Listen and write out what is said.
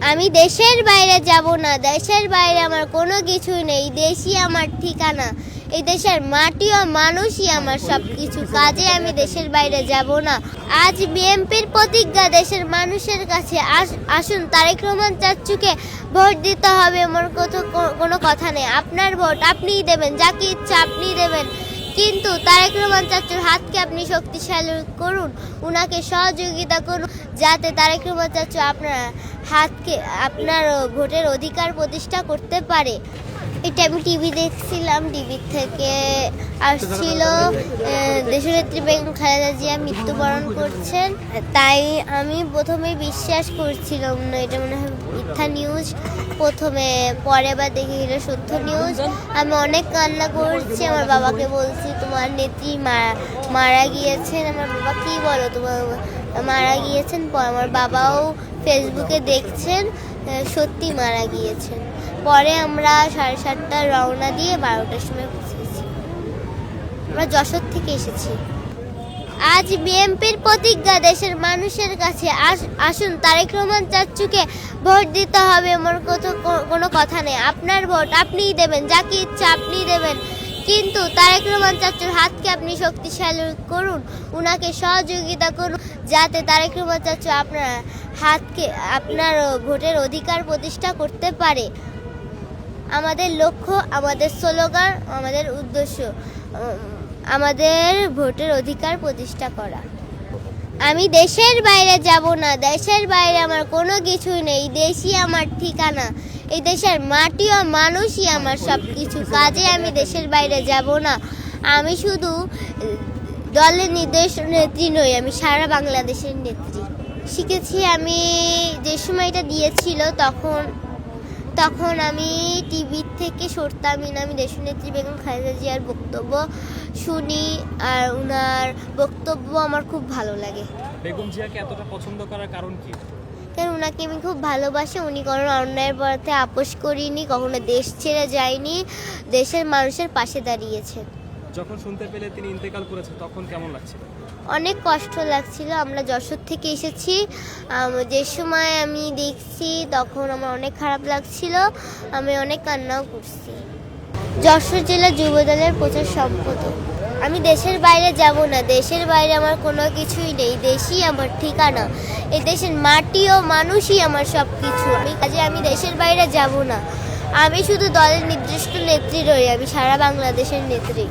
আমি দেশের বাইরে যাব না, দেশের বাইরে আমার কোনো কিছু নেই, দেশই আমার ঠিকানা। এই দেশের মাটি ও মানুষই আমার সব কিছু, কাজে আমি দেশের বাইরে যাব না। আজ বিএনপির প্রতিজ্ঞা দেশের মানুষের কাছে, আসুন তারেক রহমান চাচ্চুকে ভোট দিতে হবে, এমন কোনো কথা নেই। আপনার ভোট আপনিই দেবেন, যাকে ইচ্ছা আপনিই দেবেন, কিন্তু তারেক রহমান চাচ্চুর হাতকে আপনি শক্তিশালী করুন, উনাকে সহযোগিতা করুন, যাতে তারেক রহমান চাচ্চু আপনার ভোটের অধিকার প্রতিষ্ঠা করতে পারে। এটা আমি টিভি দেখছিলাম, টিভি থেকে আসছিল দেশনেত্রী বেগম খালেদা জিয়া মৃত্যুবরণ করছেন, তাই আমি প্রথমে বিশ্বাস করছিলাম না, এটা মনে হয় মিথ্যা নিউজ। পরে আবার দেখি এটা সত্য নিউজ। আমি অনেক কান্না করছি, আমার বাবাকে বলছি তোমার নেত্রী মারা গিয়েছেন। আমার বাবা কি বলো, তোমার মারা গিয়েছেন? আমার বাবাও ফেসবুকে দেখছেন সত্যি মারা গিয়েছেন। পরে আমরা 7:30 রওনা দিয়ে 12টার সময় পৌঁছেছি। আমরা যশোর থেকে এসেছি। আজ বিএনপির প্রতিজ্ঞা দেশের মানুষের কাছে, আসুন তারেক রহমান চাচ্চুকে ভোট দিতে হবে, এমন কোনো কথা নেই। আপনার ভোট আপনিই দেবেন, যাকে ইচ্ছা আপনিই দেবেন, কিন্তু তারেক রহমান চাচ্চুর হাতকে আপনি শক্তিশালী করুন, উনাকে সহযোগিতা করুন, যাতে তারেক রহমান চাচ্চু আপনার ভোটের অধিকার প্রতিষ্ঠা করতে পারে। আমাদের লক্ষ্য, আমাদের স্লোগান, আমাদের উদ্দেশ্য আমাদের ভোটের অধিকার প্রতিষ্ঠা করা। আমি দেশের বাইরে যাব না, দেশের বাইরে আমার কোনো কিছু নেই, দেশই আমার ঠিকানা। এই দেশের মাটি ও মানুষই আমার সব কিছু, কাজে আমি দেশের বাইরে যাব না। আমি শুধু দলের নেত্রী নই, আমি সারা বাংলাদেশের নেত্রী। শিখেছি আমি যে সময়টা দিয়েছিল তখন আমি টিভি থেকে সরতামই না। আমি দেশনেত্রী বেগম খালেদা জিয়ার বক্তব্য শুনি, আর উনার বক্তব্য আমার খুব ভালো লাগে। বেগম জিয়াকে এতটা পছন্দ করার কারণ কি? কারণ উনাকে আমি খুব ভালোবাসি। উনি কোনো অন্যায়ের পথে আপোষ করিনি, কখনো দেশ ছেড়ে যায়নি, দেশের মানুষের পাশে দাঁড়িয়েছেন। যখন শুনতে পেলে তিনি ইন্তেকাল করেছেন তখন কেমন লাগছিল? অনেক কষ্ট লাগছিল। আমরা যশোর থেকে এসেছি, যে সময় আমি দেখছি তখন আমার অনেক খারাপ লাগছিল, আমি অনেক কান্নাও করছি। যশোর জেলা যুবদলের প্রচার সম্পাদক। আমি দেশের বাইরে যাব না, দেশের বাইরে আমার কোনো কিছুই নেই, দেশই আমার ঠিকানা। এই দেশের মাটি ও মানুষই আমার সব কিছু, আমি দেশের বাইরে যাব না। আমি শুধু দলের নির্দিষ্ট নেত্রী নই, আমি সারা বাংলাদেশের নেত্রী।